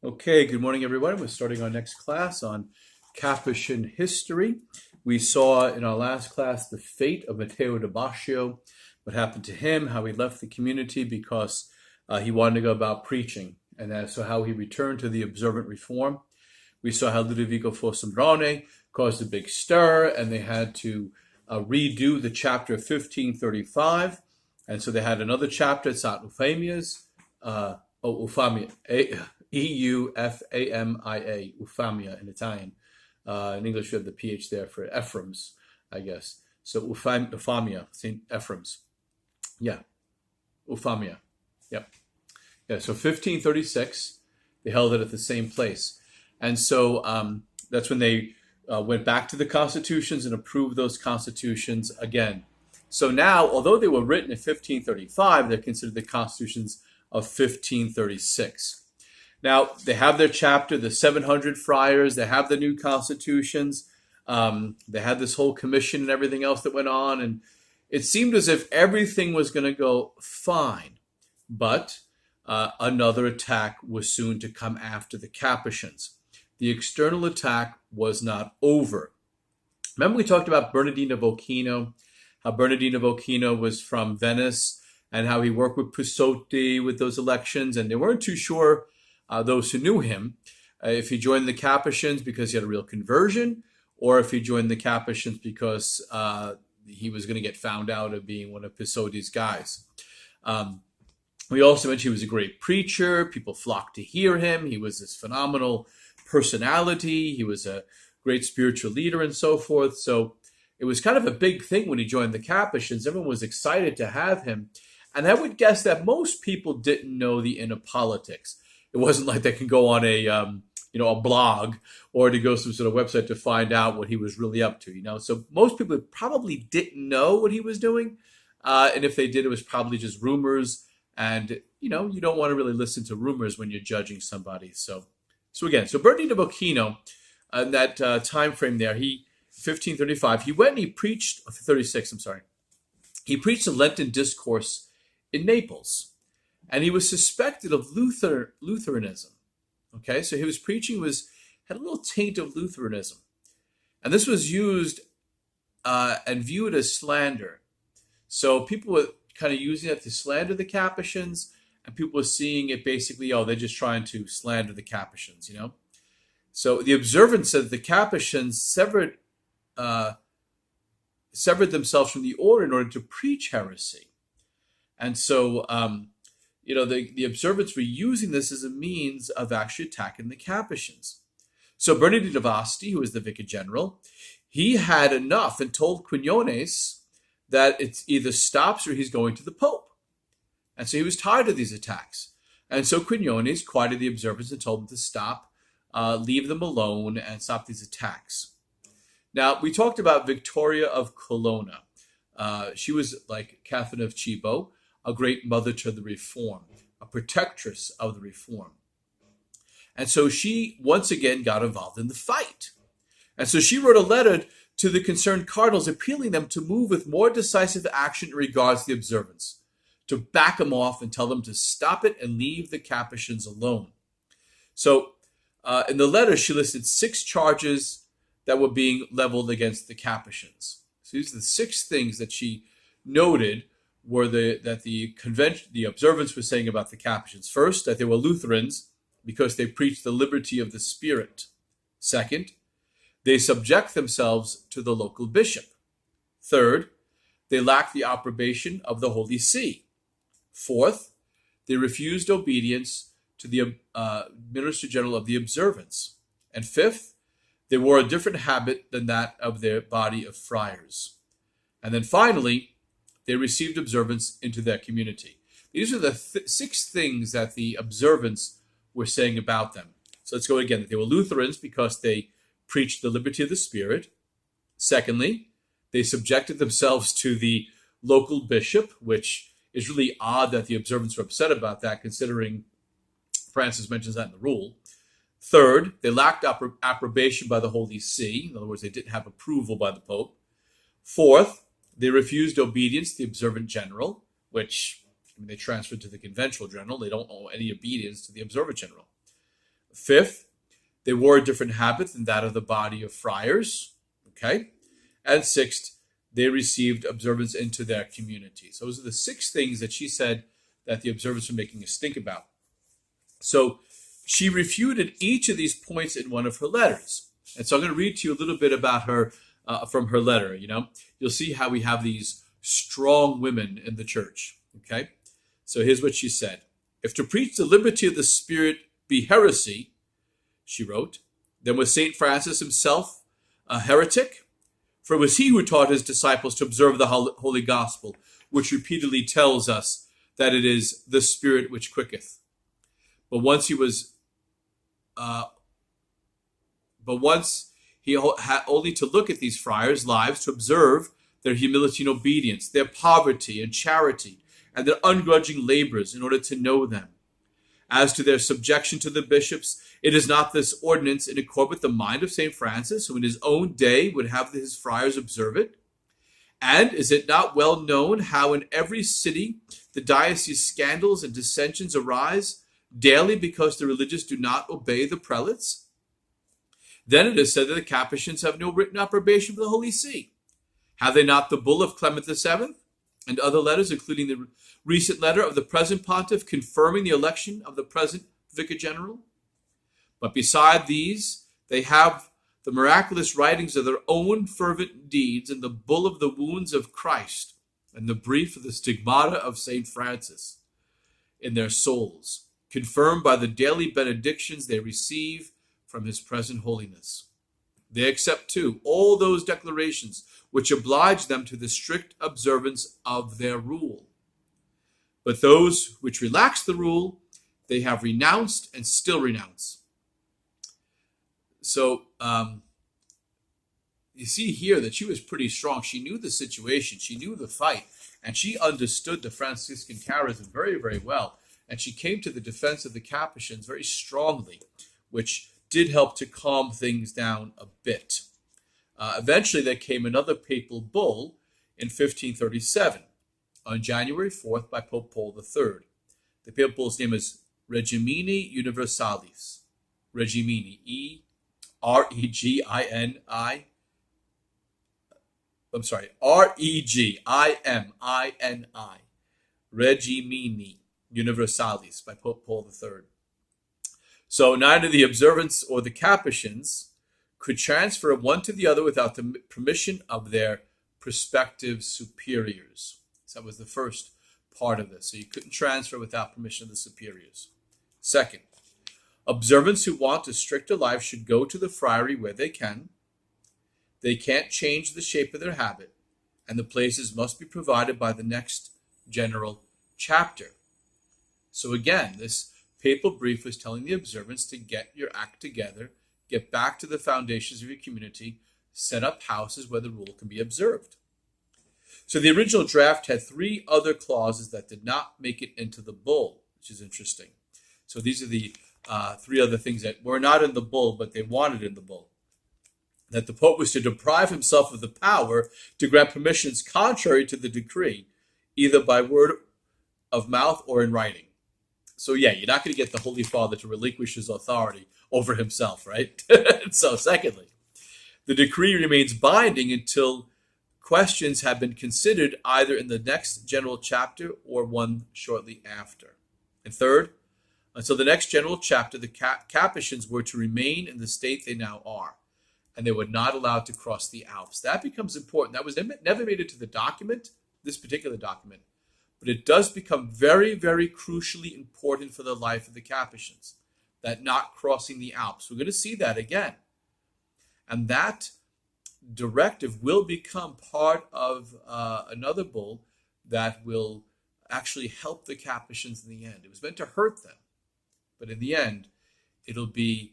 Okay, good morning, everyone. We're starting our next class on Capuchin history. We saw in our last class the fate of Matteo de Bascio, what happened to him, how he left the community because he wanted to go about preaching, and so how he returned to the observant reform. We saw how Ludovico Fossombrone caused a big stir, and they had to redo the chapter of 1535, and so they had another chapter. It's at Eufamia's, Eufamia. Eufamia, Eufamia in Italian. In English, you have the PH there for Ephraim's, I guess. So Eufamia, St. Ephraim's. Yeah, Eufamia. Yep. Yeah, so 1536, they held it at the same place. And so that's when they went back to the constitutions and approved those constitutions again. So now, although they were written in 1535, they're considered the constitutions of 1536. Now, they have their chapter, the 700 friars, they have the new constitutions, they had this whole commission and everything else that went on, and it seemed as if everything was going to go fine. But another attack was soon to come after the Capuchins. The external attack was not over. Remember we talked about Bernadine of Ochino, how Bernadine of Ochino was from Venice, and how he worked with Pusotti with those elections, and they weren't too sure, those who knew him, if he joined the Capuchins because he had a real conversion, or if he joined the Capuchins because he was going to get found out of being one of Pisotti's guys. We also mentioned he was a great preacher. People flocked to hear him. He was this phenomenal personality. He was a great spiritual leader and so forth. So it was kind of a big thing when he joined the Capuchins. Everyone was excited to have him. And I would guess that most people didn't know the inner politics. It wasn't like they can go on a blog or to go to some sort of website to find out what he was really up to. So most people probably didn't know what he was doing, and if they did, it was probably just rumors. And you don't want to really listen to rumors when you're judging somebody. So Bernardino of Ochino, in that time frame there, 1535, he went and he preached. 36, I'm sorry. He preached a Lenten discourse in Naples. And he was suspected of Lutheranism. Okay, so he was preaching had a little taint of Lutheranism. And this was used and viewed as slander. So people were kind of using it to slander the Capuchins, and people were seeing it basically, they're just trying to slander the Capuchins, So the observance said the Capuchins severed themselves from the order in order to preach heresy. And so the observants were using this as a means of actually attacking the Capuchins. So Bernadine of Asti, who was the vicar general, he had enough and told Quinones that it either stops or he's going to the Pope. And so he was tired of these attacks. And so Quinones quieted the observants and told them to stop, leave them alone, and stop these attacks. Now, we talked about Victoria of Colonna. She was like Catherine of Cibo, a great mother to the Reform, a protectress of the Reform. And so she once again got involved in the fight. And so she wrote a letter to the concerned cardinals appealing them to move with more decisive action in regards to the observance, to back them off and tell them to stop it and leave the Capuchins alone. So in the letter, she listed 6 charges that were being leveled against the Capuchins. So these are the 6 things that she noted were that the observance was saying about the Capuchins. First, that they were Lutherans because they preached the liberty of the spirit. Second, they subject themselves to the local bishop. Third, they lacked the approbation of the Holy See. Fourth, they refused obedience to the Minister General of the observance. And fifth, they wore a different habit than that of their body of friars. And then finally, they received observance into their community. These are the 6 things that the observants were saying about them. So let's go again. That they were Lutherans because they preached the liberty of the spirit. Secondly, they subjected themselves to the local bishop, which is really odd that the observants were upset about that, considering Francis mentions that in the rule. Third, they lacked approbation by the Holy See. In other words, they didn't have approval by the Pope. Fourth, they refused obedience to the observant general, which they transferred to the conventual general. They don't owe any obedience to the observant general. Fifth, they wore a different habit than that of the body of friars. Okay. And sixth, they received observance into their community. So those are the 6 things that she said that the observants were making us think about. So she refuted each of these points in one of her letters. And so I'm going to read to you a little bit about her from her letter. You'll see how we have these strong women in the church. Okay. So here's what she said. If to preach the liberty of the Spirit be heresy, she wrote, then was St. Francis himself a heretic? For it was he who taught his disciples to observe the Holy Gospel, which repeatedly tells us that it is the Spirit which quicketh. But once he had only to look at these friars' lives to observe their humility and obedience, their poverty and charity, and their ungrudging labors in order to know them. As to their subjection to the bishops, it is not this ordinance in accord with the mind of St. Francis, who in his own day would have his friars observe it? And is it not well known how in every city the diocese scandals and dissensions arise daily because the religious do not obey the prelates? Then it is said that the Capuchins have no written approbation from the Holy See. Have they not the bull of Clement VII and other letters, including the recent letter of the present pontiff confirming the election of the present vicar general? But beside these, they have the miraculous writings of their own fervent deeds and the bull of the wounds of Christ and the brief of the stigmata of St. Francis in their souls, confirmed by the daily benedictions they receive from his present holiness. They accept, too, all those declarations which oblige them to the strict observance of their rule. But those which relax the rule, they have renounced and still renounce. So you see here that she was pretty strong. She knew the situation. She knew the fight. And she understood the Franciscan charism very, very well. And she came to the defense of the Capuchins very strongly, which did help to calm things down a bit. Eventually, there came another papal bull in 1537 on January 4th by Pope Paul III. The papal bull's name is Regimini Universalis. Regimini, R-E-G-I-N-I. I'm sorry, R-E-G-I-M-I-N-I. Regimini Universalis by Pope Paul III. So neither the observants or the Capuchins could transfer one to the other without the permission of their prospective superiors. So that was the first part of this. So you couldn't transfer without permission of the superiors. Second, observants who want a stricter life should go to the friary where they can. They can't change the shape of their habit, and the places must be provided by the next general chapter. So again, this papal brief was telling the observants to get your act together, get back to the foundations of your community, set up houses where the rule can be observed. So the original draft had 3 other clauses that did not make it into the bull, which is interesting. So these are the 3 other things that were not in the bull, but they wanted in the bull. That the Pope was to deprive himself of the power to grant permissions contrary to the decree, either by word of mouth or in writing. So yeah, you're not going to get the Holy Father to relinquish his authority over himself, right? So secondly, the decree remains binding until questions have been considered either in the next general chapter or one shortly after. And third, until the next general chapter, the Capuchins were to remain in the state they now are, and they were not allowed to cross the Alps. That becomes important. That was never made into the document, this particular document, but it does become very, very crucially important for the life of the Capuchins, that not crossing the Alps. We're going to see that again. And that directive will become part of another bull that will actually help the Capuchins in the end. It was meant to hurt them, but in the end, it'll be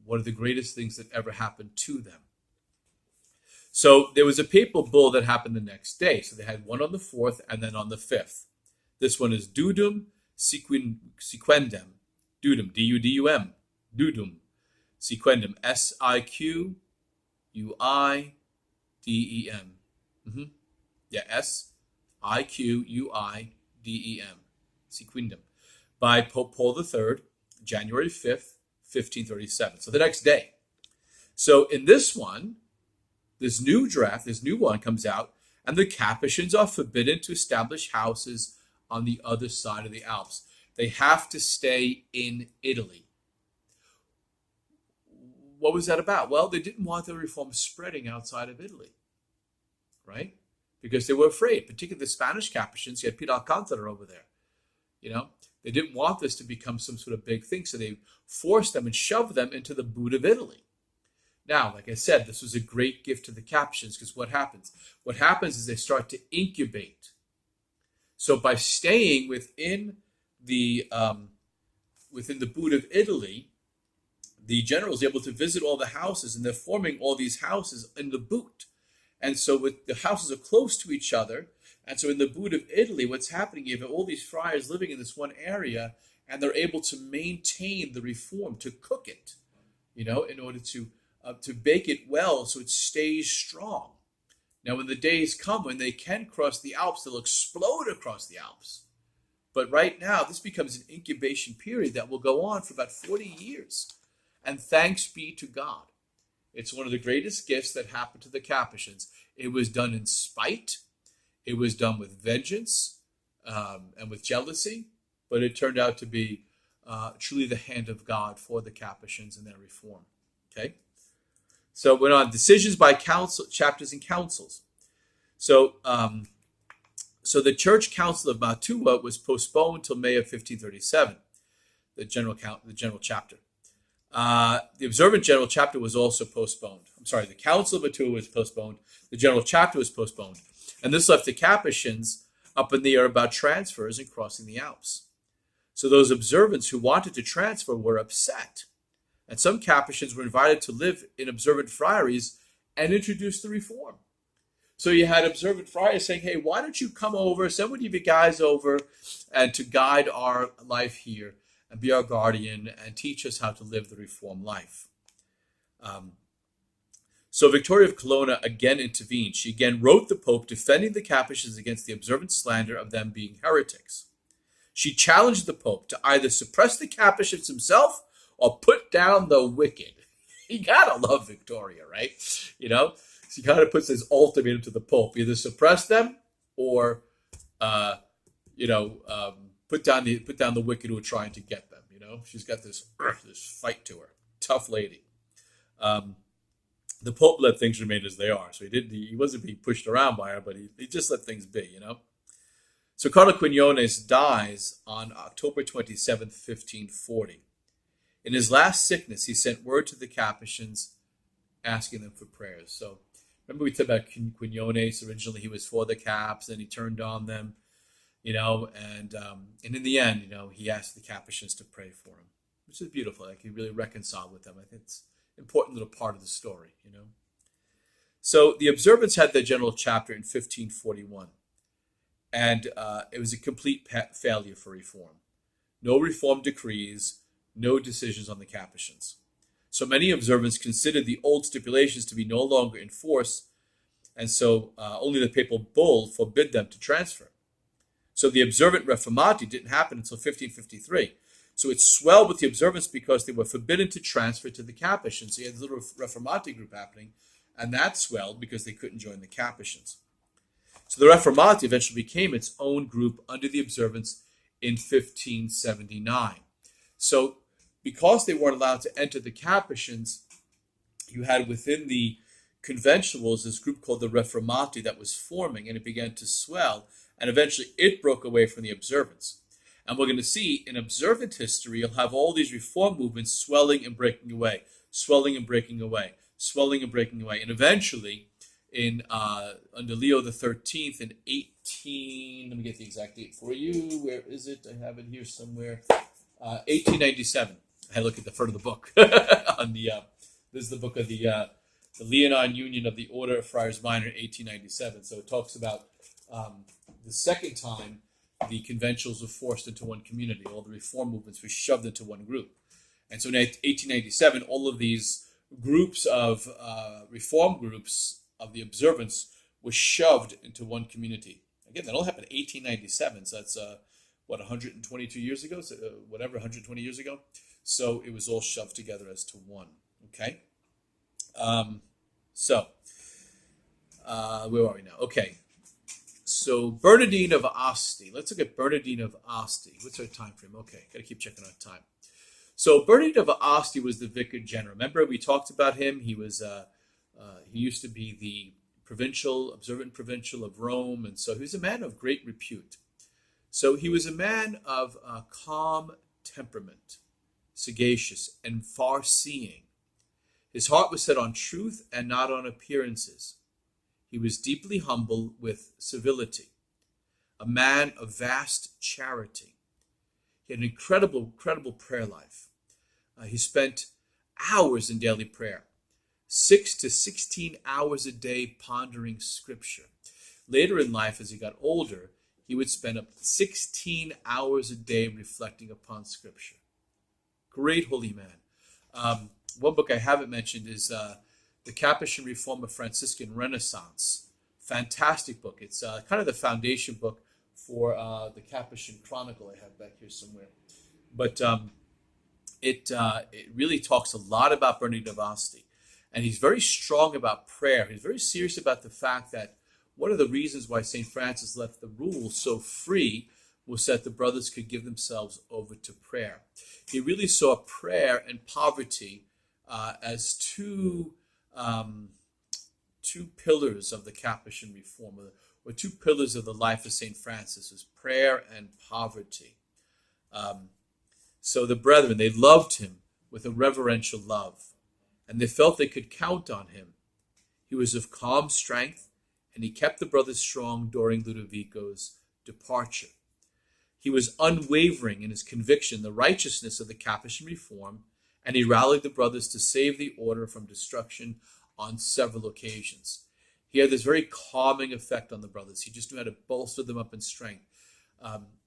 one of the greatest things that ever happened to them. So there was a papal bull that happened the next day. So they had one on the 4th and then on the 5th. This one is Dudum Sequendum. Dudum, D-U-D-U-M. Dudum Sequendum. S-I-Q-U-I-D-E-M. Yeah, S-I-Q-U-I-D-E-M. Sequendum. By Pope Paul III, January 5th, 1537. So the next day. So in this one, this new one comes out, and the Capuchins are forbidden to establish houses on the other side of the Alps. They have to stay in Italy. What was that about? Well, they didn't want the reform spreading outside of Italy, right? Because they were afraid, particularly the Spanish Capuchins. You had Peter Alcantara over there. They didn't want this to become some sort of big thing, so they forced them and shoved them into the boot of Italy. Now, like I said, this was a great gift to the Capuchins, because what happens? What happens is they start to incubate. So by staying within the boot of Italy, the general is able to visit all the houses, and they're forming all these houses in the boot. And so the houses are close to each other. And so in the boot of Italy, what's happening, you have all these friars living in this one area, and they're able to maintain the reform, to cook it, in order to bake it well so it stays strong. Now, when the days come when they can cross the Alps, they'll explode across the Alps. But right now, this becomes an incubation period that will go on for about 40 years. And thanks be to God. It's one of the greatest gifts that happened to the Capuchins. It was done in spite. It was done with vengeance and with jealousy. But it turned out to be truly the hand of God for the Capuchins and their reform. Okay? So it went on. Decisions by council, chapters and councils. So the Church Council of Mantua was postponed until May of 1537. The general chapter. The observant general chapter was also postponed. The Council of Mantua was postponed. The general chapter was postponed. And this left the Capuchins up in the air about transfers and crossing the Alps. So those observants who wanted to transfer were upset. And some Capuchins were invited to live in observant friaries and introduce the reform. So you had observant friars saying, hey, why don't you come over, send one of your guys over, and to guide our life here and be our guardian and teach us how to live the reform life. So Victoria of Colonna again intervened. She again wrote the Pope defending the Capuchins against the observant slander of them being heretics. She challenged the Pope to either suppress the Capuchins himself or put down the wicked. You gotta love Victoria, right? She kind of puts this ultimatum to the Pope: either suppress them or, put down the wicked who are trying to get them. She's got this fight to her. Tough lady. The Pope let things remain as they are, so he wasn't being pushed around by her, but he just let things be. So Cardinal Quinones dies on October 27th, 1540. In his last sickness, he sent word to the Capuchins asking them for prayers. So remember we talked about Quinones. Originally he was for the Caps, then he turned on them, and in the end, he asked the Capuchins to pray for him, which is beautiful. Like, he really reconciled with them. I think it's an important little part of the story, So the observants had their general chapter in 1541, and it was a complete failure for reform. No reform decrees, no decisions on the Capuchins. So many observants considered the old stipulations to be no longer in force, and so only the papal bull forbid them to transfer. So the observant reformati didn't happen until 1553. So it swelled with the observants because they were forbidden to transfer to the Capuchins. So you had a little reformati group happening, and that swelled because they couldn't join the Capuchins. So the reformati eventually became its own group under the observants in 1579. So because they weren't allowed to enter the Capuchins, you had within the conventuals this group called the Reformati that was forming, and it began to swell, and eventually it broke away from the observants. And we're going to see in observant history, you'll have all these reform movements swelling and breaking away, swelling and breaking away, swelling and breaking away. And eventually, under Leo the 13th in 18, let me get the exact date for you. Where is it? I have it here somewhere. 1897. I look at the front of the book. This is the book of the Leonine Union of the Order of Friars Minor in 1897. So it talks about the second time the conventuals were forced into one community. All the reform movements were shoved into one group. And so in 1897, all of these groups of reform groups of the observants were shoved into one community. Again, that all happened in 1897. So that's, 122 years ago? So, 120 years ago? So it was all shoved together as to one. Okay. So where are we now? Okay. So Bernadine of Asti. Let's look at Bernadine of Asti. What's our time frame? Okay, got to keep checking our time. So Bernadine of Asti was the vicar general. Remember, we talked about him. He was he used to be the observant provincial of Rome, and so he was a man of great repute. So he was a man of calm temperament, sagacious and far-seeing. His heart was set on truth and not on appearances. He was deeply humble with civility, a man of vast charity. He had an incredible prayer life. He spent hours in daily prayer, 6 to 16 hours a day pondering scripture. Later in life, as he got older, he would spend up to 16 hours a day reflecting upon scripture. Great holy man. One book I haven't mentioned is The Capuchin Reform of Franciscan Renaissance. Fantastic book. It's kind of the foundation book for the Capuchin Chronicle I have back here somewhere. But it really talks a lot about Bernadine of Asti. And he's very strong about prayer. He's very serious about the fact that one of the reasons why St. Francis left the rule so free was that the brothers could give themselves over to prayer. He really saw prayer and poverty as two pillars of the Capuchin reform, or two pillars of the life of St. Francis, was prayer and poverty. So the brethren, they loved him with a reverential love, and they felt they could count on him. He was of calm strength, and he kept the brothers strong during Ludovico's departure. He was unwavering in his conviction, the righteousness of the Capuchin reform, and he rallied the brothers to save the order from destruction on several occasions. He had this very calming effect on the brothers. He just knew how to bolster them up in strength.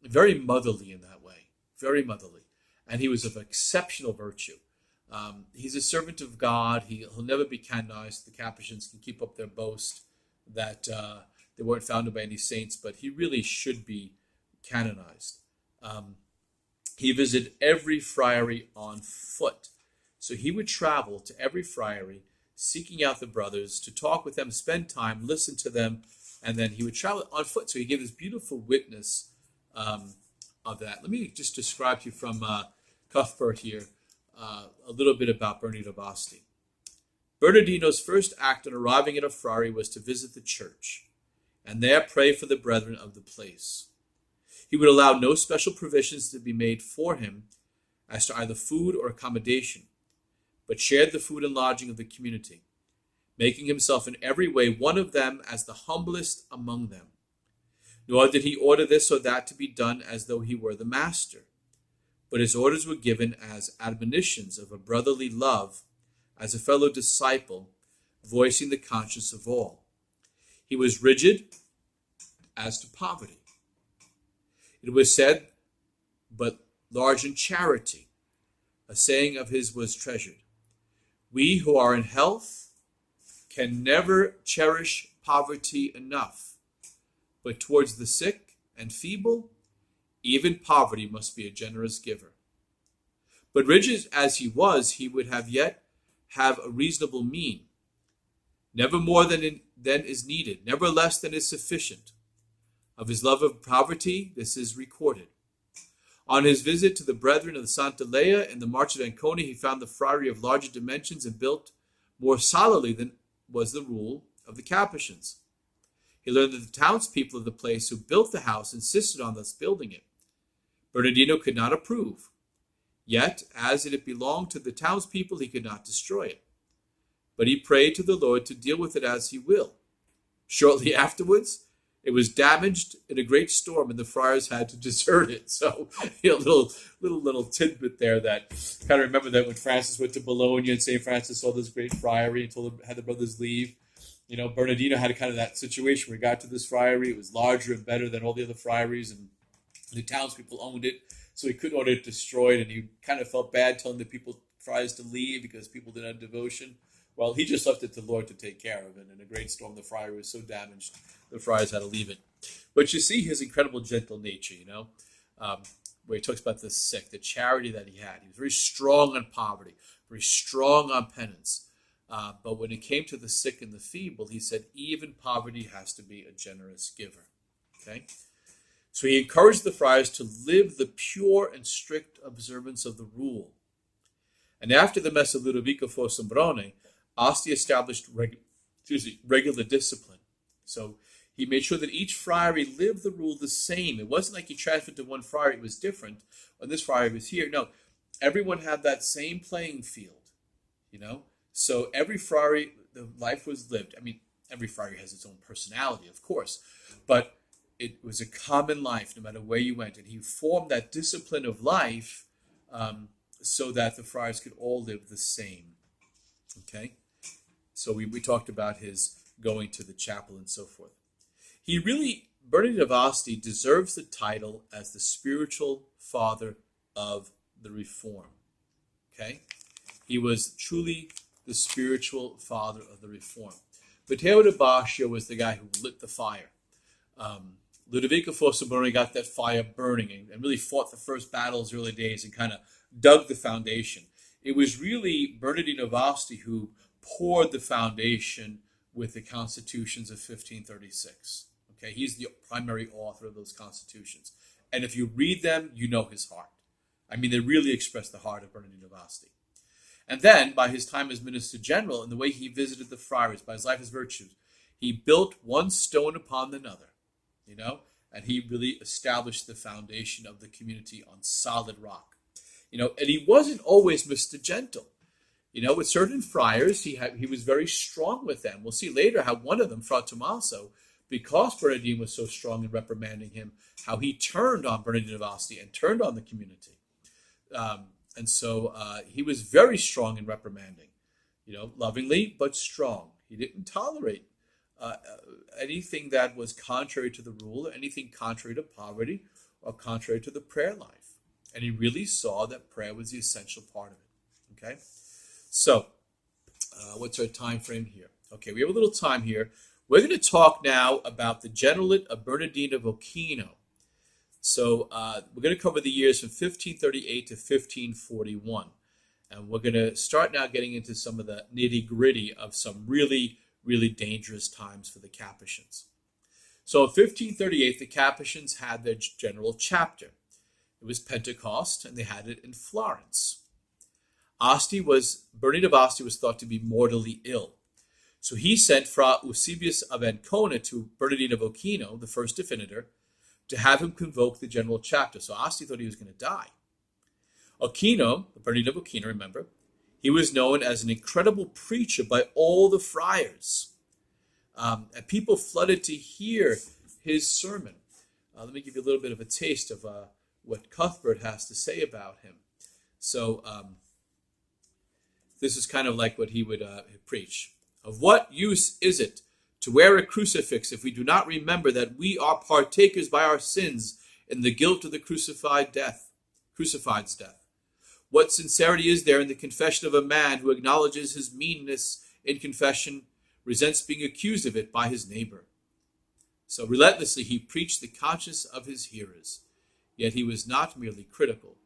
Very motherly in that way, very motherly. And he was of exceptional virtue. He's a servant of God. He'll never be canonized. The Capuchins can keep up their boast that they weren't founded by any saints, but he really should be canonized. He visited every friary on foot. So he would travel to every friary, seeking out the brothers to talk with them, spend time, listen to them, and then he would travel on foot. So he gave this beautiful witness of that. Let me just describe to you from Cuthbert here a little bit about Bernadine of Asti. Bernardino's first act on arriving at a friary was to visit the church, and there pray for the brethren of the place. He would allow no special provisions to be made for him as to either food or accommodation, but shared the food and lodging of the community, making himself in every way one of them as the humblest among them. Nor did he order this or that to be done as though he were the master, but his orders were given as admonitions of a brotherly love, as a fellow disciple, voicing the conscience of all. He was rigid as to poverty. It was said, but large in charity. A saying of his was treasured. We who are in health can never cherish poverty enough, but towards the sick and feeble, even poverty must be a generous giver. But rigid as he was, he would have yet have a reasonable mean, never more than is needed, never less than is sufficient. Of his love of poverty, this is recorded. On his visit to the brethren of the Santa Lea in the March of Ancona, he found the friary of larger dimensions and built more solidly than was the rule of the Capuchins. He learned that the townspeople of the place who built the house insisted on thus building it. Bernardino could not approve. Yet, as it belonged to the townspeople, he could not destroy it. But he prayed to the Lord to deal with it as he will. Shortly afterwards, it was damaged in a great storm, and the friars had to desert it. So, little tidbit there that kind of remember that when Francis went to Bologna and St. Francis saw this great friary and had the brothers leave. Bernardino had kind of that situation where he got to this friary. It was larger and better than all the other friaries, and the townspeople owned it, so he couldn't order it destroyed, and he kind of felt bad telling the friars to leave because people didn't have devotion. Well, he just left it to the Lord to take care of it. In a great storm, the friary was so damaged, the friars had to leave it. But you see his incredible gentle nature, where he talks about the sick, the charity that he had. He was very strong on poverty, very strong on penance. But when it came to the sick and the feeble, he said, even poverty has to be a generous giver. Okay? So he encouraged the friars to live the pure and strict observance of the rule. And after the Messa Ludovico Fossombrone, Asti established regular discipline. So he made sure that each friary lived the rule the same. It wasn't like he transferred to one friary, it was different. When this friary was here, no, everyone had that same playing field, you know? So every friary, the life was lived. I mean, every friary has its own personality, of course, but it was a common life no matter where you went. And he formed that discipline of life so that the friars could all live the same. Okay? So we talked about his going to the chapel and so forth. He really, Bernadine of Asti deserves the title as the spiritual father of the Reform. Okay? He was truly the spiritual father of the Reform. Matteo de Bascia was the guy who lit the fire. Ludovico Fossombrone got that fire burning and really fought the first battles early days and kind of dug the foundation. It was really Bernadine of Asti who poured the foundation with the constitutions of 1536. Okay, he's the primary author of those constitutions. And if you read them, you know his heart. I mean, they really express the heart of Bernadine of Asti. And then, by his time as Minister General and the way he visited the friars, by his life, his virtues, he built one stone upon another, you know, and he really established the foundation of the community on solid rock. You know, and he wasn't always Mr. Gentle. You know, with certain friars, he was very strong with them. We'll see later how one of them, Fra Tommaso, because Bernadine was so strong in reprimanding him, how he turned on Bernadine of Asti and turned on the community. And so he was very strong in reprimanding, you know, lovingly but strong. He didn't tolerate anything that was contrary to the rule, or anything contrary to poverty, or contrary to the prayer life. And he really saw that prayer was the essential part of it. Okay? So, what's our time frame here? Okay, we have a little time here. We're going to talk now about the generalate of Bernadine of Ochino. So we're going to cover the years from 1538 to 1541. And we're going to start now getting into some of the nitty-gritty of some really, really dangerous times for the Capuchins. So in 1538, the Capuchins had their general chapter. It was Pentecost, and they had it in Florence. Bernadine of Asti was thought to be mortally ill. So he sent Fra Eusebius of Ancona to Bernadine of Ochino, the first definitor, to have him convoke the general chapter. So Asti thought he was going to die. Ochino, Bernadine of Ochino, remember, he was known as an incredible preacher by all the friars. And people flooded to hear his sermon. Let me give you a little bit of a taste of what Cuthbert has to say about him. So this is kind of like what he would preach. Of what use is it to wear a crucifix if we do not remember that we are partakers by our sins in the guilt of the crucified's death? What sincerity is there in the confession of a man who acknowledges his meanness in confession, resents being accused of it by his neighbor? So relentlessly he preached the conscience of his hearers, yet he was not merely critical.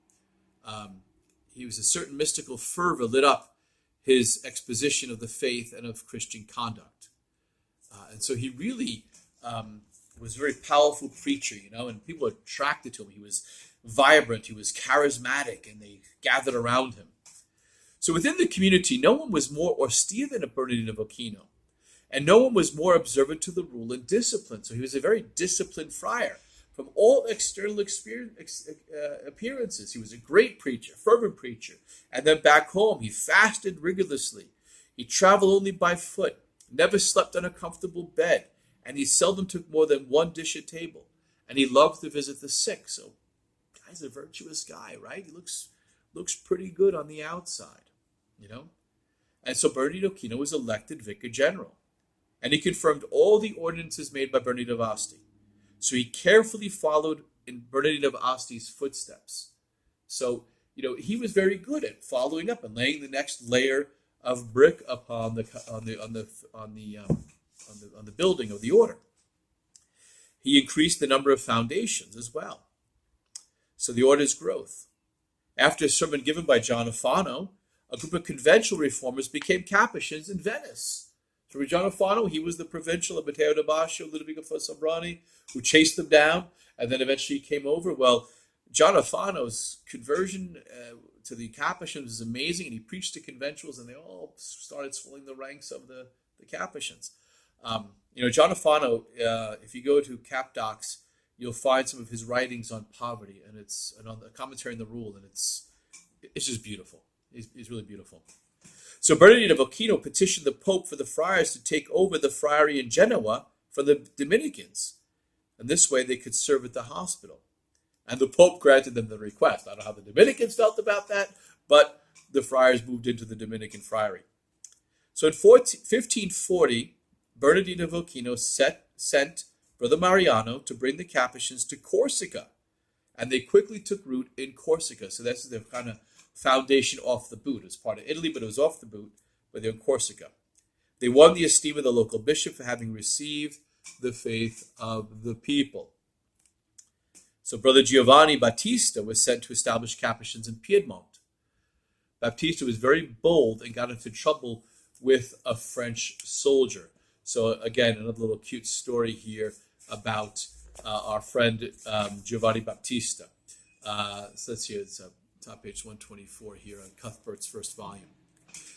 He was a certain mystical fervor lit up his exposition of the faith and of Christian conduct. And so he really was a very powerful preacher, you know, and people were attracted to him. He was vibrant, he was charismatic, and they gathered around him. So within the community, no one was more austere than a Bernadine of Ochino, and no one was more observant to the rule and discipline. So he was a very disciplined friar. From all external appearances, he was a great preacher, fervent preacher. And then back home, he fasted rigorously. He traveled only by foot, never slept on a comfortable bed, and he seldom took more than one dish at table. And he loved to visit the sick. So, guy's a virtuous guy, right? He looks pretty good on the outside, you know. And so Bernadine of Ochino was elected vicar general, and he confirmed all the ordinances made by Bernadine of Asti. So he carefully followed in Bernadine of Asti's footsteps. So, you know, he was very good at following up and laying the next layer of brick upon the building of the order. He increased the number of foundations as well. So the order's growth. After a sermon given by John of Fano, a group of conventual reformers became Capuchins in Venice. So John of Fano, he was the provincial of Matteo da Bascio, Ludovico Fossombrani, who chased them down and then eventually came over. Well, John of Fano's conversion to the Capuchins was amazing, and he preached to conventuals, and they all started swelling the ranks of the Capuchins. John of Fano, if you go to CapDocs, you'll find some of his writings on poverty, and on the commentary on the rule, and it's just beautiful. It's really beautiful. So Bernadine of Ochino petitioned the Pope for the friars to take over the friary in Genoa from the Dominicans, and this way they could serve at the hospital. And the Pope granted them the request. I don't know how the Dominicans felt about that, but the friars moved into the Dominican friary. So in 1540, Bernadine of Ochino sent Brother Mariano to bring the Capuchins to Corsica, and they quickly took root in Corsica. So that's the kind of foundation off the boot. It was part of Italy, but it was off the boot, but they're in Corsica. They won the esteem of the local bishop for having received the faith of the people. So Brother Giovanni Battista was sent to establish Capuchins in Piedmont. Baptista was very bold and got into trouble with a French soldier. So again, another little cute story here about our friend Giovanni Battista. So let's see, it's top page 124 here on Cuthbert's first volume.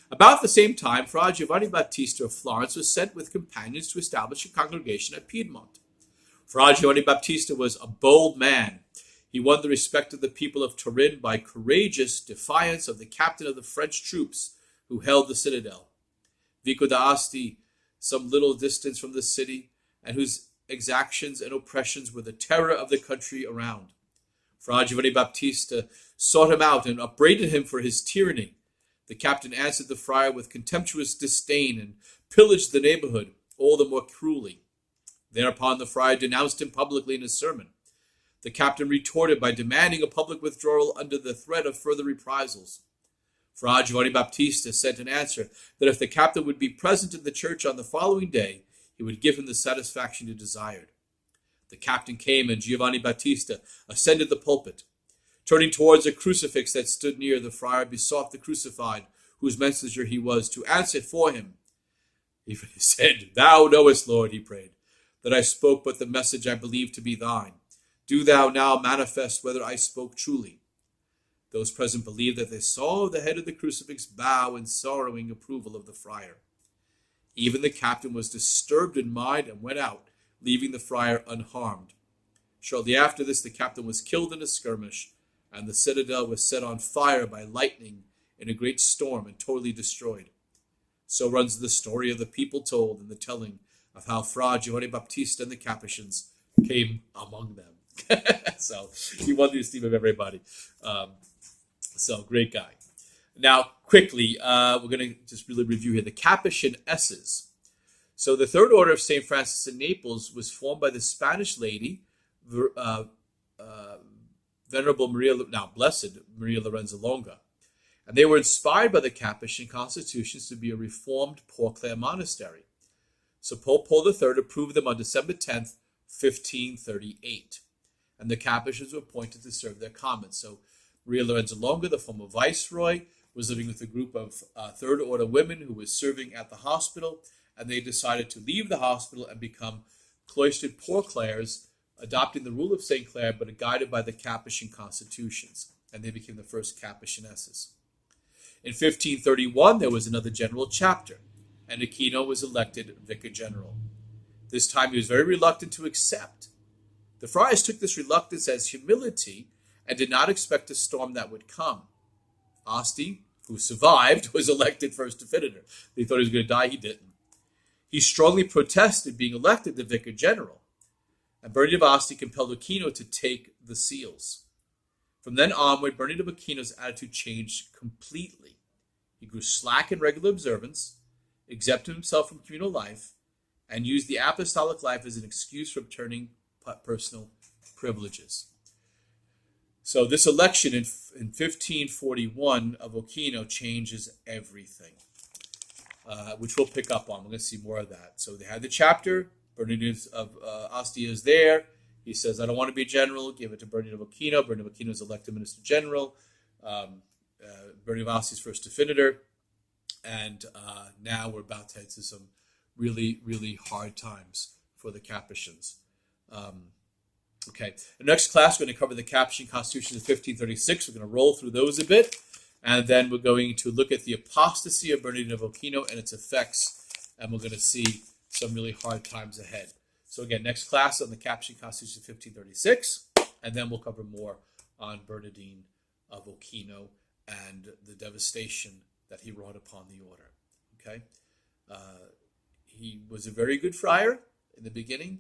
About the same time, Fra Giovanni Battista of Florence was sent with companions to establish a congregation at Piedmont. Fra Giovanni Battista was a bold man. He won the respect of the people of Turin by courageous defiance of the captain of the French troops who held the citadel, Vico d'Asti, some little distance from the city, and whose exactions and oppressions were the terror of the country around. Fra Giovanni Battista sought him out and upbraided him for his tyranny. The captain answered the friar with contemptuous disdain and pillaged the neighborhood all the more cruelly. Thereupon the friar denounced him publicly in his sermon. The captain retorted by demanding a public withdrawal under the threat of further reprisals. Fra Giovanni Battista sent an answer that if the captain would be present in the church on the following day, he would give him the satisfaction he desired. The captain came, and Giovanni Battista ascended the pulpit. Turning towards a crucifix that stood near, the friar besought the crucified, whose messenger he was, to answer for him. He said, "Thou knowest, Lord," he prayed, "that I spoke but the message I believed to be thine. Do thou now manifest whether I spoke truly." Those present believed that they saw the head of the crucifix bow in sorrowing approval of the friar. Even the captain was disturbed in mind and went out, leaving the friar unharmed. Shortly after this, the captain was killed in a skirmish, and the citadel was set on fire by lightning in a great storm and totally destroyed. So runs the story of the people told in the telling of how Fra Giovanni Battista and the Capuchins came among them. So he won the esteem of everybody. So great guy. Now, quickly, we're going to just really review here the Capuchin S's. So the Third Order of St. Francis in Naples was formed by the Spanish lady, Venerable Blessed Maria Lorenza Longa. And they were inspired by the Capuchin constitutions to be a reformed Poor Clare monastery. So Pope Paul III approved them on December 10th, 1538. And the Capuchins were appointed to serve their commons. So Maria Lorenza Longa, the former viceroy, was living with a group of Third Order women who was serving at the hospital, and they decided to leave the hospital and become cloistered Poor Clares, adopting the rule of St. Clare, but guided by the Capuchin constitutions. And they became the first Capuchinesses. In 1531, there was another general chapter, and Ochino was elected vicar general. This time he was very reluctant to accept. The friars took this reluctance as humility and did not expect a storm that would come. Asti, who survived, was elected first definitor. They thought he was going to die. He didn't. He strongly protested being elected the vicar general, and Bernadine of Asti compelled Ochino to take the seals. From then onward, Bernadine of Ochino's attitude changed completely. He grew slack in regular observance, exempted himself from communal life, and used the apostolic life as an excuse for obtaining personal privileges. So this election in 1541 of Ochino changes everything, which we'll pick up on. We're going to see more of that. So they had the chapter. Bernadine of Asti is there. He says, I don't want to be a general. Give it to Bernadine of Ochino. Bernadine of Ochino is elected minister general. Bernadine of Anti is first definitor. And now we're about to head to some really, really hard times for the Capuchins. Okay, the next class, we're going to cover the Capuchin constitutions of 1536. We're going to roll through those a bit. And then we're going to look at the apostasy of Bernadine of Ochino and its effects. And we're going to see some really hard times ahead. So again, next class on the Capuchin constitution of 1536. And then we'll cover more on Bernadine of Ochino and the devastation that he wrought upon the order. Okay, he was a very good friar in the beginning,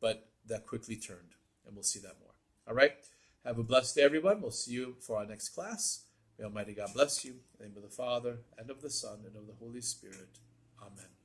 but that quickly turned, and we'll see that more. All right, have a blessed day, everyone. We'll see you for our next class. May Almighty God bless you. In the name of the Father, and of the Son, and of the Holy Spirit. Amen.